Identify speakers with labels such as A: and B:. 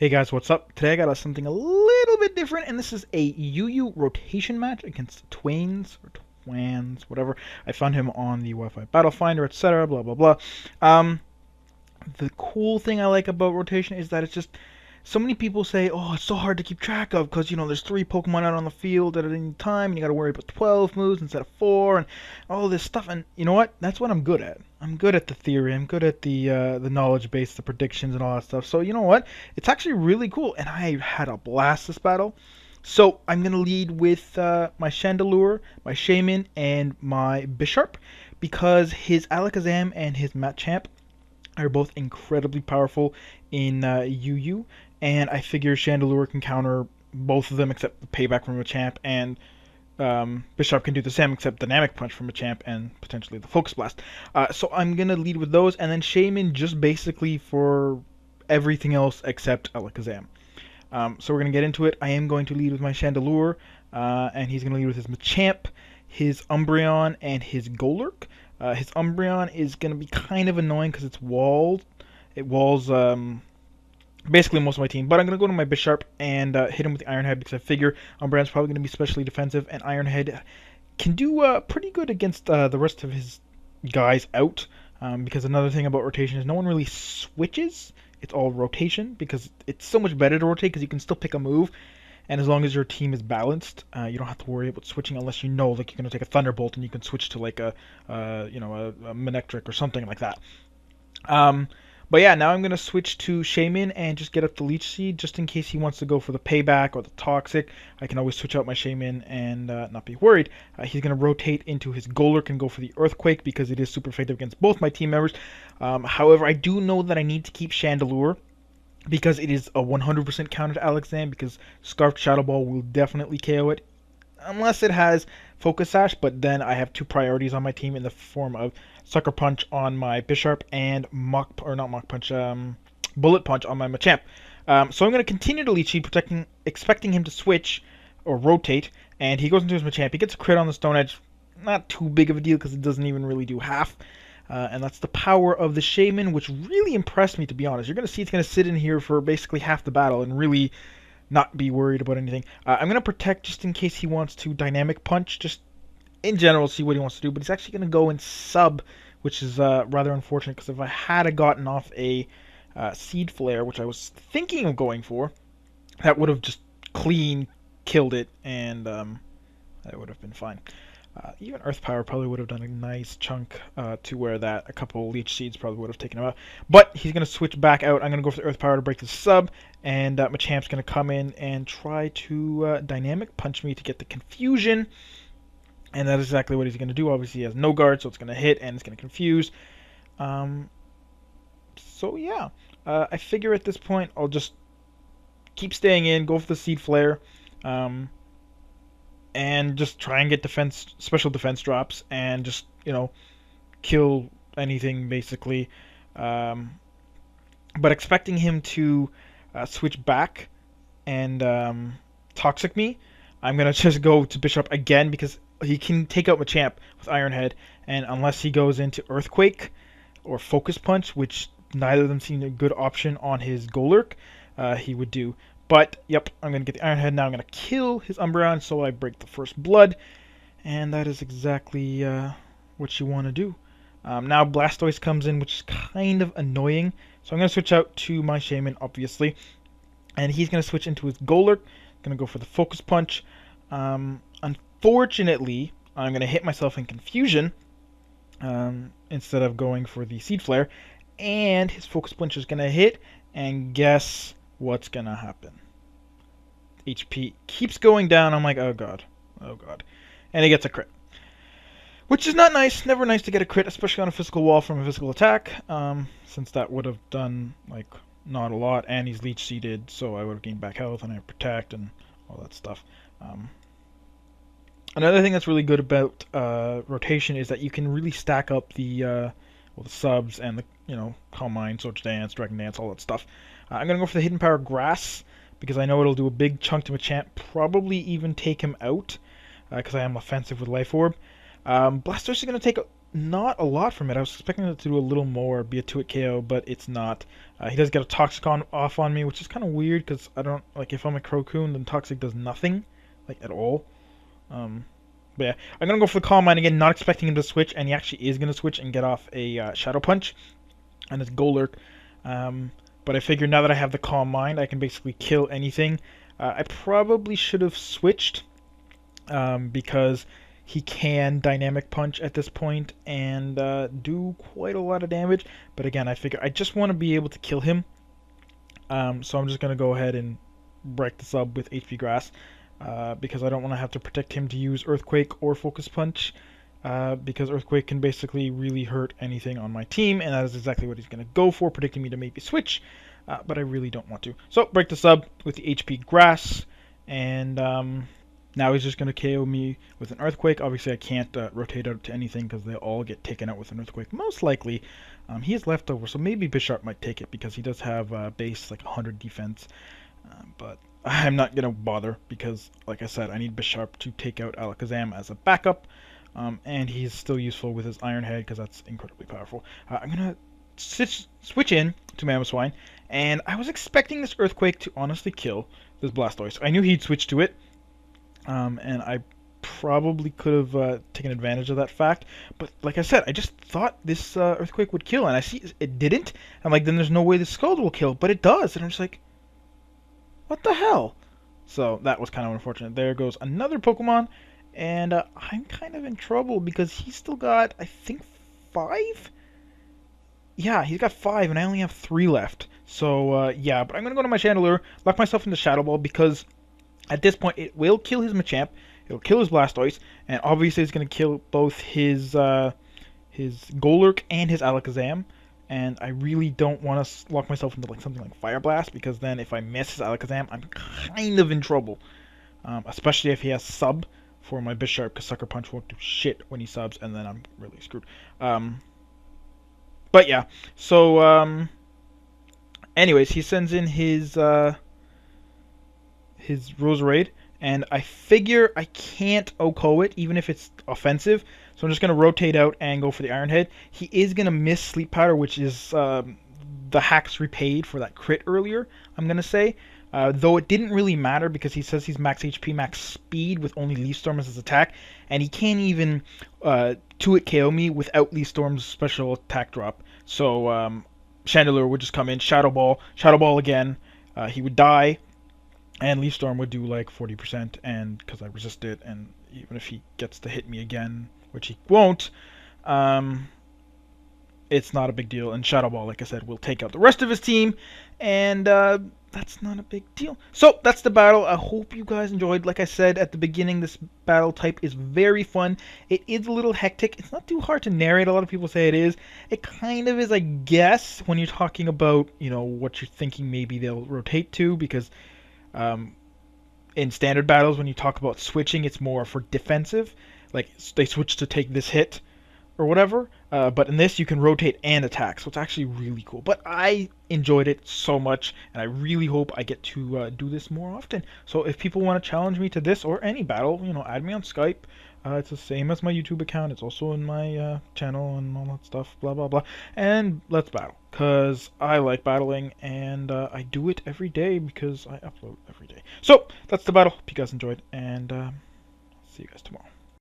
A: Hey guys, what's up? Today I got something a little bit different, and this is a UU rotation match against Twains, or Twans, whatever. I found him on the Wi-Fi Battle Finder, etc., blah blah blah. Um, the cool thing I like about rotation is that it's just so many people say, oh, it's so hard to keep track of because, there's three Pokemon out on the field at any time, and you got to worry about 12 moves instead of 4, and all this stuff. And you know what? That's what I'm good at. I'm good at the theory. I'm good at the knowledge base, the predictions, and all that stuff. So you know what? It's actually really cool, and I had a blast this battle. So I'm gonna lead with my Chandelure, my Shaman, and my Bisharp because his Alakazam and his Machamp are both incredibly powerful in UU, and I figure Chandelure can counter both of them except the payback from Machamp, and Bishop can do the same except Dynamic Punch from Machamp and potentially the Focus Blast. So I'm going to lead with those, and then Shaman just basically for everything else except Alakazam. So we're going to get into it. I am going to lead with my Chandelure, and he's going to lead with his Machamp, his Umbreon, and his Golurk. His Umbreon is going to be kind of annoying because it's walled. It walls basically most of my team. But I'm going to go to my Bisharp and hit him with the Iron Head because I figure Umbreon's probably going to be specially defensive, and Iron Head can do pretty good against the rest of his guys out. Because another thing about rotation is no one really switches. It's all rotation because it's so much better to rotate because you can still pick a move. And as long as your team is balanced, you don't have to worry about switching unless like you're going to take a Thunderbolt and you can switch to like a Manectric or something like that. But yeah, now I'm going to switch to Shaman and just get up the Leech Seed just in case he wants to go for the Payback or the Toxic. I can always switch out my Shaman and not be worried. He's going to rotate into his Golurk and go for the Earthquake because it is super effective against both my team members. However, I do know that I need to keep Chandelure because it is a 100% counter to Alakazam, because Scarfed Shadow Ball will definitely KO it, unless it has Focus Sash, but then I have two priorities on my team in the form of Sucker Punch on my Bisharp and Bullet Punch on my Machamp. So I'm going to continue to Leech Seed, expecting him to switch or rotate, and he goes into his Machamp. He gets a crit on the Stone Edge, not too big of a deal because it doesn't even really do half. And that's the power of the Shaman, which really impressed me, to be honest. You're going to see it's going to sit in here for basically half the battle and really not be worried about anything. I'm going to protect just in case he wants to Dynamic Punch, just in general, see what he wants to do. But he's actually going to go in Sub, which is rather unfortunate, because if I had gotten off a Seed Flare, which I was thinking of going for, that would have just clean killed it, and that would have been fine. Even Earth Power probably would have done a nice chunk to where that a couple Leech Seeds probably would have taken him out. But he's going to switch back out. I'm going to go for the Earth Power to break the sub, and Machamp's going to come in and try to Dynamic Punch me to get the Confusion. And that is exactly what he's going to do. Obviously, he has no guard, so it's going to hit, and it's going to confuse. So yeah, I figure at this point I'll just keep staying in, go for the Seed Flare, and just try and get special defense drops, and just, kill anything, basically. But expecting him to switch back and Toxic me, I'm going to just go to Bishop again, because he can take out Machamp with Iron Head, and unless he goes into Earthquake or Focus Punch, which neither of them seem a good option on his Golurk, he would do. But, yep, I'm going to get the Iron Head now. I'm going to kill his Umbreon, so I break the first blood. And that is exactly what you want to do. Now Blastoise comes in, which is kind of annoying. So I'm going to switch out to my Shaman, obviously. And he's going to switch into his Golurk. Going to go for the Focus Punch. Unfortunately, I'm going to hit myself in Confusion instead of going for the Seed Flare. And his Focus Punch is going to hit. And guess what's going to happen? HP keeps going down. I'm like, oh god, oh god. And he gets a crit. Which is not nice. Never nice to get a crit, especially on a physical wall from a physical attack. Since that would have done, like, not a lot. And he's Leech Seeded, so I would have gained back health, and I have Protect, and all that stuff. Another thing that's really good about rotation is that you can really stack up the subs and the, Calm Mind, Swords Dance, Dragon Dance, all that stuff. I'm going to go for the Hidden Power Grass, because I know it'll do a big chunk to Machamp, probably even take him out, because I am offensive with Life Orb. Blastoise is going to take not a lot from it. I was expecting it to do a little more, be a 2-hit KO, but it's not. He does get a Toxic off on me, which is kind of weird because I don't like if I'm a Crocune, then Toxic does nothing, like at all. But yeah, I'm gonna go for the Calm Mind again, not expecting him to switch, and he actually is gonna switch and get off a Shadow Punch, and it's Golurk. But I figure now that I have the Calm Mind, I can basically kill anything. I probably should have switched because he can Dynamic Punch at this point and do quite a lot of damage. But again, I figure I just want to be able to kill him. So I'm just going to go ahead and break the sub with HP Grass because I don't want to have to protect him to use Earthquake or Focus Punch. Because Earthquake can basically really hurt anything on my team, and that is exactly what he's going to go for, predicting me to maybe switch, but I really don't want to. So, break the sub with the HP Grass, and now he's just going to KO me with an Earthquake. Obviously, I can't rotate out to anything because they all get taken out with an Earthquake. Most likely, he is leftover, so maybe Bisharp might take it because he does have base like 100 defense, but I'm not going to bother because, like I said, I need Bisharp to take out Alakazam as a backup. And he's still useful with his Iron Head because that's incredibly powerful. I'm going to switch in to Mamoswine, and I was expecting this Earthquake to honestly kill this Blastoise. I knew he'd switch to it, and I probably could have taken advantage of that fact. But like I said, I just thought this Earthquake would kill, and I see it didn't. I'm like, then there's no way the Scald will kill, but it does. And I'm just like, what the hell? So that was kind of unfortunate. There goes another Pokemon. And I'm kind of in trouble because he's still got, I think, 5? Yeah, he's got 5, and I only have 3 left. So, yeah, but I'm going to go to my Chandelure, lock myself into Shadow Ball, because at this point, it will kill his Machamp, it'll kill his Blastoise, and obviously it's going to kill both his Golurk and his Alakazam. And I really don't want to lock myself into like something like Fire Blast, because then if I miss his Alakazam, I'm kind of in trouble. Especially if he has Sub for my Bisharp, because Sucker Punch won't do shit when he subs, and then I'm really screwed. But yeah, so anyways, he sends in his Roserade, and I figure I can't OHKO it, even if it's offensive, so I'm just going to rotate out and go for the Iron Head. He is going to miss Sleep Powder, which is the hacks repaid for that crit earlier, I'm going to say. Though it didn't really matter because he says he's max HP, max speed with only Leaf Storm as his attack, and he can't even 2-hit KO me without Leaf Storm's special attack drop. So Chandelure would just come in, Shadow Ball again, he would die, and Leaf Storm would do like 40%, and because I resist it, and even if he gets to hit me again, which he won't, it's not a big deal, and Shadow Ball, like I said, will take out the rest of his team, and that's not a big deal. So, that's the battle. I hope you guys enjoyed. Like I said at the beginning, this battle type is very fun. It is a little hectic. It's not too hard to narrate. A lot of people say it is. It kind of is, I guess, when you're talking about, you know, what you're thinking maybe they'll rotate to, because in standard battles, when you talk about switching, it's more for defensive. Like, they switch to take this hit or whatever, but in this you can rotate and attack, so it's actually really cool. But I enjoyed it so much, and I really hope I get to do this more often. So if people want to challenge me to this or any battle, you know, add me on Skype. It's the same as my YouTube account. It's also in my channel and all that stuff, blah blah blah. And let's battle, because I like battling, and I do it every day because I upload every day. So that's the battle. Hope you guys enjoyed, and see you guys tomorrow.